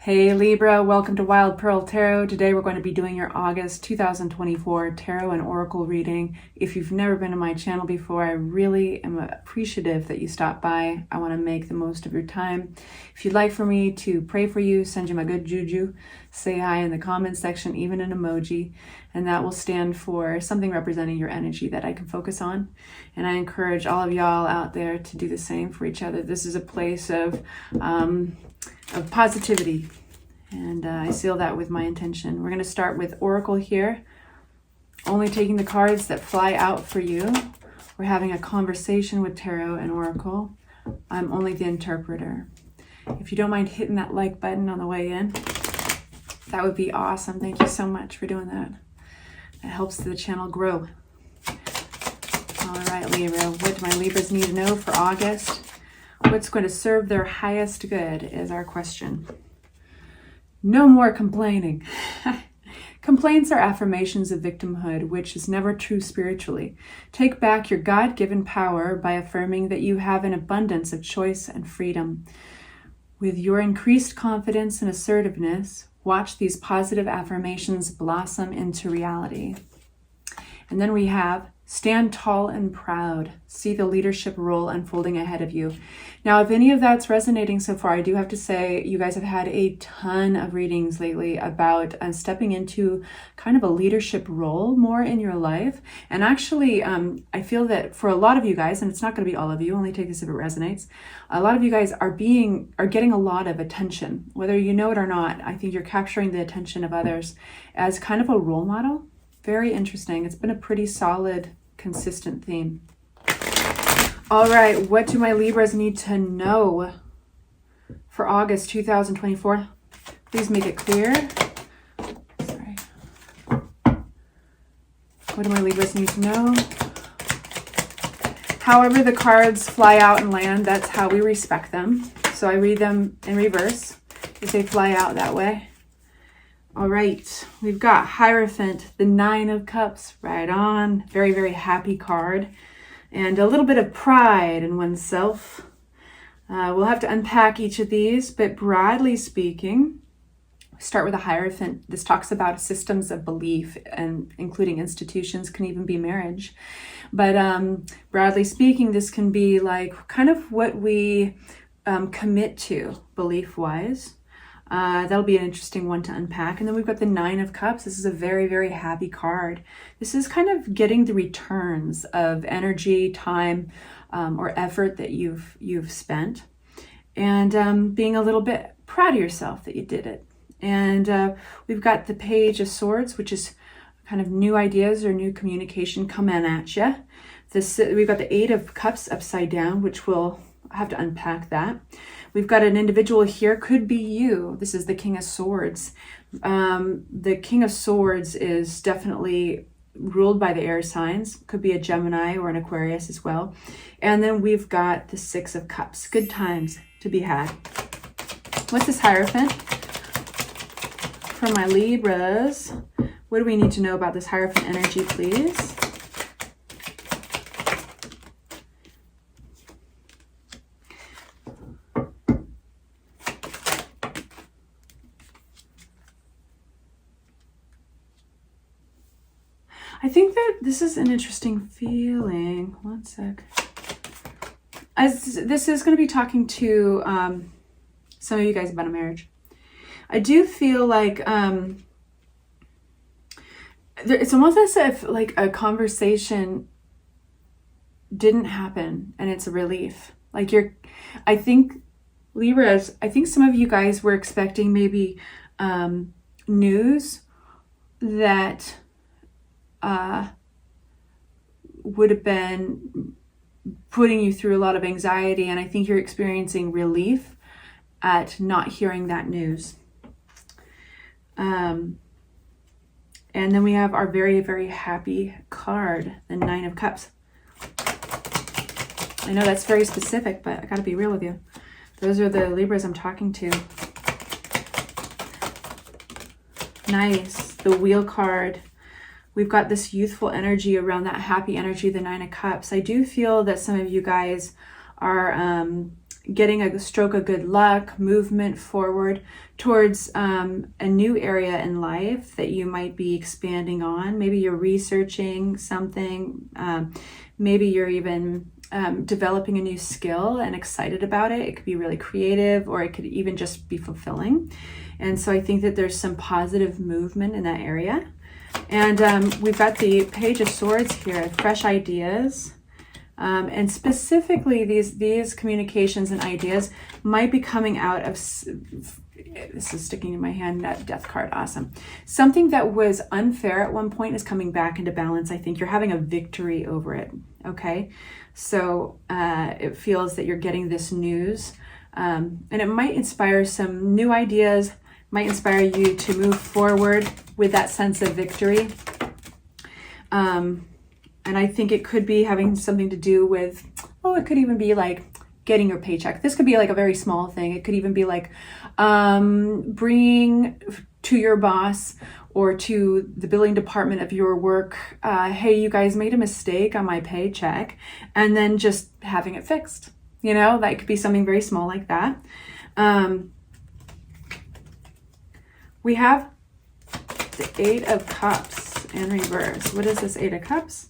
Hey Libra, welcome to Wild Pearl Tarot. Today we're going to be doing your August 2024 Tarot and Oracle reading. If you've never been to my channel before, I really am appreciative that you stopped by. I want to make the most of your time. If you'd like for me to pray for you, send you my good juju, say hi in the comments section, even an emoji, and that will stand for something representing your energy that I can focus on. And I encourage all of y'all out there to do the same for each other. This is a place of positivity, and I seal that with my intention. We're going to start with Oracle here, only taking the cards that fly out for you. We're having a conversation with Tarot and Oracle. I'm only the interpreter. If you don't mind hitting that like button on the way in, that would be awesome. Thank you so much for doing that. That helps the channel grow. All right, Libra, what do my Libras need to know for August? What's going to serve their highest good is our question. No more complaining. Complaints are affirmations of victimhood, which is never true spiritually. Take back your God-given power by affirming that you have an abundance of choice and freedom. With your increased confidence and assertiveness, watch these positive affirmations blossom into reality. And then we have stand tall and proud. See the leadership role unfolding ahead of you. Now, if any of that's resonating so far, I do have to say you guys have had a ton of readings lately about stepping into kind of a leadership role more in your life. And actually, I feel that for a lot of you guys, and it's not going to be all of you, only take this if it resonates, a lot of you guys are getting a lot of attention. Whether you know it or not, I think you're capturing the attention of others as kind of a role model. Very interesting. It's been a pretty solid, consistent theme. All right, what do my Libras need to know for August 2024? Please make it clear. Sorry. What do my Libras need to know? However the cards fly out and land, that's how we respect them. So I read them in reverse if they fly out that way. All right, we've got Hierophant, the Nine of Cups, right on. Very, very happy card. And a little bit of pride in oneself. We'll have to unpack each of these, but broadly speaking, start with a Hierophant. This talks about systems of belief, and including institutions, can even be marriage. But broadly speaking, this can be like kind of what we commit to belief-wise. That'll be an interesting one to unpack. And then we've got the Nine of Cups. This is a very, very happy card. This is kind of getting the returns of energy, time, or effort that you've spent, and being a little bit proud of yourself that you did it. And we've got the Page of Swords, which is kind of new ideas or new communication coming at you. We've got the Eight of Cups upside down, which we'll have to unpack that. We've got an individual here, could be you. This is the King of Swords. The King of Swords is definitely ruled by the air signs. Could be a Gemini or an Aquarius as well. And then we've got the Six of Cups. Good times to be had. What's this Hierophant? For my Libras, what do we need to know about this Hierophant energy, please? I think that this is an interesting feeling. One sec. This is going to be talking to some of you guys about a marriage. I do feel like it's almost as if like a conversation didn't happen and it's a relief. Like I think Libras, I think some of you guys were expecting maybe news that would have been putting you through a lot of anxiety, and I think you're experiencing relief at not hearing that news. And then we have our very, very happy card, the Nine of Cups. I know that's very specific, but I gotta be real with you. Those are the Libras I'm talking to. Nice. The Wheel card. We've got this youthful energy around that happy energy, the Nine of Cups. I do feel that some of you guys are getting a stroke of good luck, movement forward towards a new area in life that you might be expanding on. Maybe you're researching something. Maybe you're even developing a new skill and excited about it. It could be really creative, or it could even just be fulfilling. And so I think that there's some positive movement in that area. And we've got the Page of Swords here, fresh ideas. And specifically, these communications and ideas might be coming out of, this is sticking in my hand, that Death card, awesome. Something that was unfair at one point is coming back into balance. I think you're having a victory over it, okay? So it feels that you're getting this news, and it might inspire some new ideas, might inspire you to move forward with that sense of victory. And I think it could be having something to do with, it could even be like getting your paycheck. This could be like a very small thing. It could even be like bringing to your boss or to the billing department of your work, hey, you guys made a mistake on my paycheck, and then just having it fixed. You know, that could be something very small like that. We have the Eight of Cups in reverse. What is this Eight of Cups?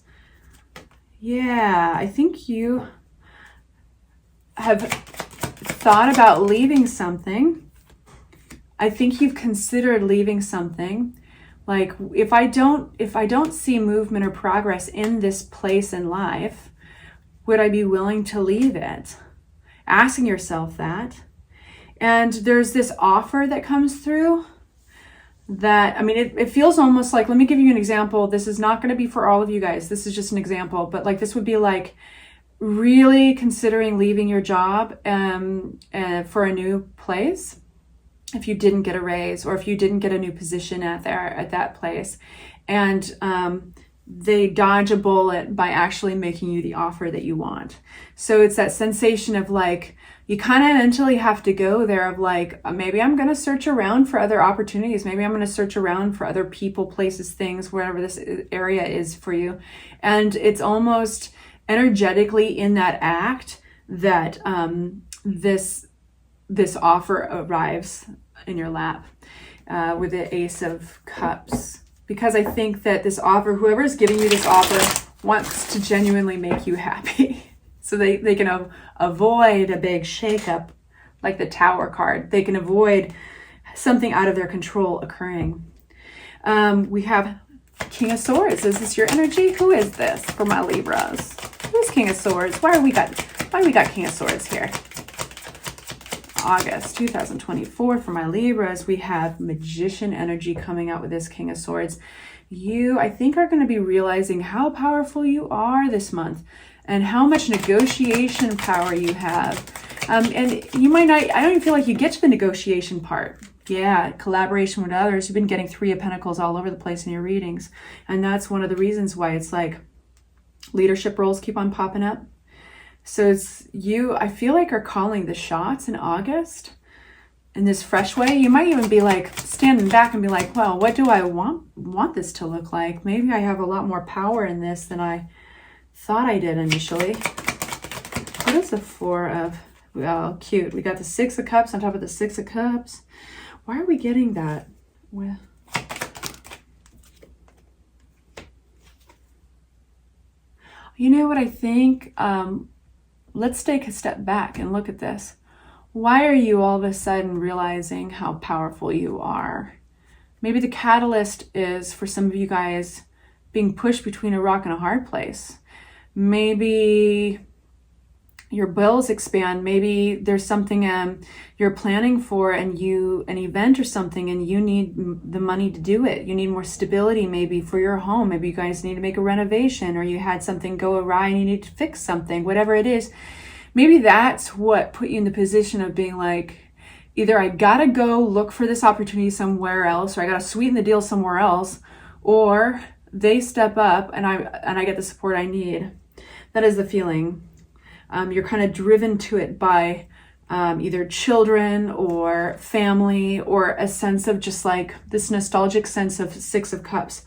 Yeah, I think you have thought about leaving something. I think you've considered leaving something. Like, if I don't see movement or progress in this place in life, would I be willing to leave it? Asking yourself that. And there's this offer that comes through that, I mean, it feels almost like, let me give you an example. This is not going to be for all of you guys. This is just an example, but like this would be like really considering leaving your job for a new place if you didn't get a raise, or if you didn't get a new position at that place, and they dodge a bullet by actually making you the offer that you want. So it's that sensation of like, you kind of mentally have to go there of like, maybe I'm going to search around for other opportunities. Maybe I'm going to search around for other people, places, things, wherever this area is for you. And it's almost energetically in that act that this offer arrives in your lap with the Ace of Cups. Because I think that this offer, whoever is giving you this offer, wants to genuinely make you happy. So they can avoid a big shakeup like the Tower card. They can avoid something out of their control occurring. We have King of Swords. Is this your energy? Who is this for my Libras? Who's King of Swords? Why we got King of Swords here? August 2024 for my Libras. We have Magician energy coming out with this King of Swords. You, I think, are going to be realizing how powerful you are this month and how much negotiation power you have. And you might not, I don't even feel like you get to the negotiation part. Yeah, collaboration with others. You've been getting Three of Pentacles all over the place in your readings. And that's one of the reasons why it's like leadership roles keep on popping up. So it's you, I feel like, are calling the shots in August in this fresh way. You might even be like standing back and be like, well, what do I want this to look like? Maybe I have a lot more power in this than I thought I did initially. What is the Four of, well, cute. We got the Six of Cups on top of the Six of Cups. Why are we getting that? Well, you know what I think? Let's take a step back and look at this. Why are you all of a sudden realizing how powerful you are? Maybe the catalyst is for some of you guys being pushed between a rock and a hard place. Maybe your bills expand. Maybe there's something you're planning for, and an event or something, and you need the money to do it. You need more stability maybe for your home. Maybe you guys need to make a renovation, or you had something go awry and you need to fix something, whatever it is. Maybe that's what put you in the position of being like, either I gotta go look for this opportunity somewhere else, or I gotta sweeten the deal somewhere else, or they step up and I get the support I need. That is the feeling. You're kind of driven to it by either children or family, or a sense of just like this nostalgic sense of Six of Cups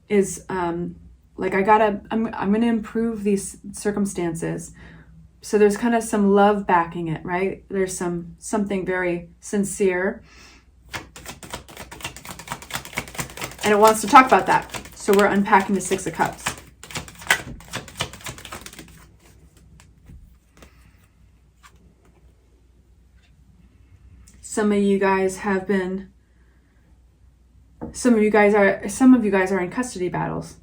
is like, I'm going to improve these circumstances. So there's kind of some love backing it, right? There's something very sincere. And it wants to talk about that. So we're unpacking the Six of Cups. Some of you guys are in custody battles.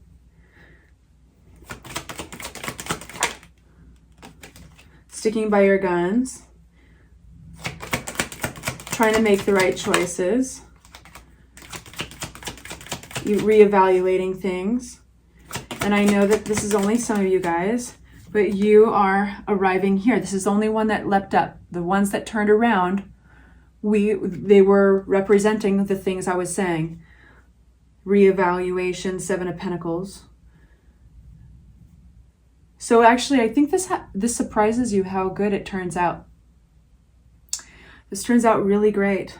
Sticking by your guns, trying to make the right choices, you reevaluating things. And I know that this is only some of you guys, but you are arriving here. This is the only one that leapt up. The ones that turned around, they were representing the things I was saying. Reevaluation, Seven of Pentacles. So actually, I think this surprises you how good it turns out. This turns out really great.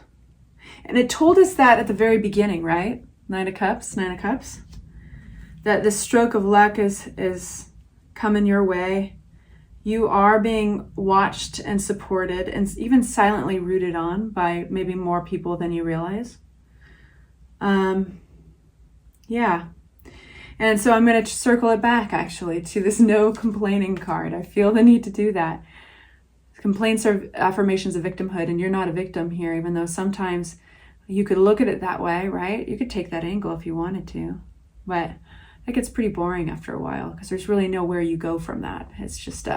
And it told us that at the very beginning, right? Nine of Cups. That the stroke of luck is coming your way. You are being watched and supported and even silently rooted on by maybe more people than you realize. Yeah. And so I'm going to circle it back, actually, to this no complaining card. I feel the need to do that. Complaints are affirmations of victimhood, and you're not a victim here, even though sometimes you could look at it that way, right? You could take that angle if you wanted to. But that gets pretty boring after a while because there's really nowhere you go from that. It's just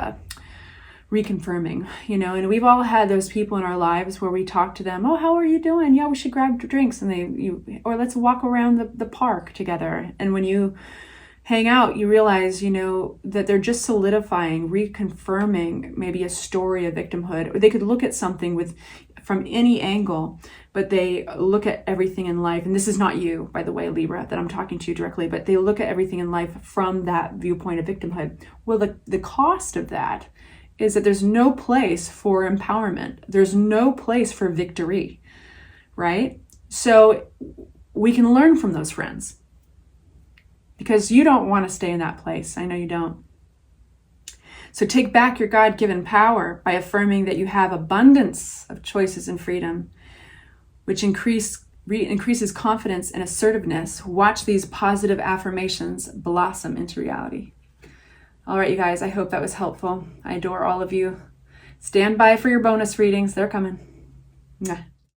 reconfirming, and we've all had those people in our lives where we talk to them. Oh, how are you doing? Yeah, we should grab drinks. Or let's walk around the park together. And when you hang out, you realize, that they're just solidifying, reconfirming maybe a story of victimhood. Or they could look at something from any angle, but they look at everything in life. And this is not you, by the way, Libra, that I'm talking to you directly, but they look at everything in life from that viewpoint of victimhood. Well, the cost of that is that there's no place for empowerment. There's no place for victory, right? So we can learn from those friends because you don't want to stay in that place. I know you don't. So take back your God-given power by affirming that you have abundance of choices and freedom, which increases confidence and assertiveness. Watch these positive affirmations blossom into reality. All right, you guys, I hope that was helpful. I adore all of you. Stand by for your bonus readings. They're coming. Mwah.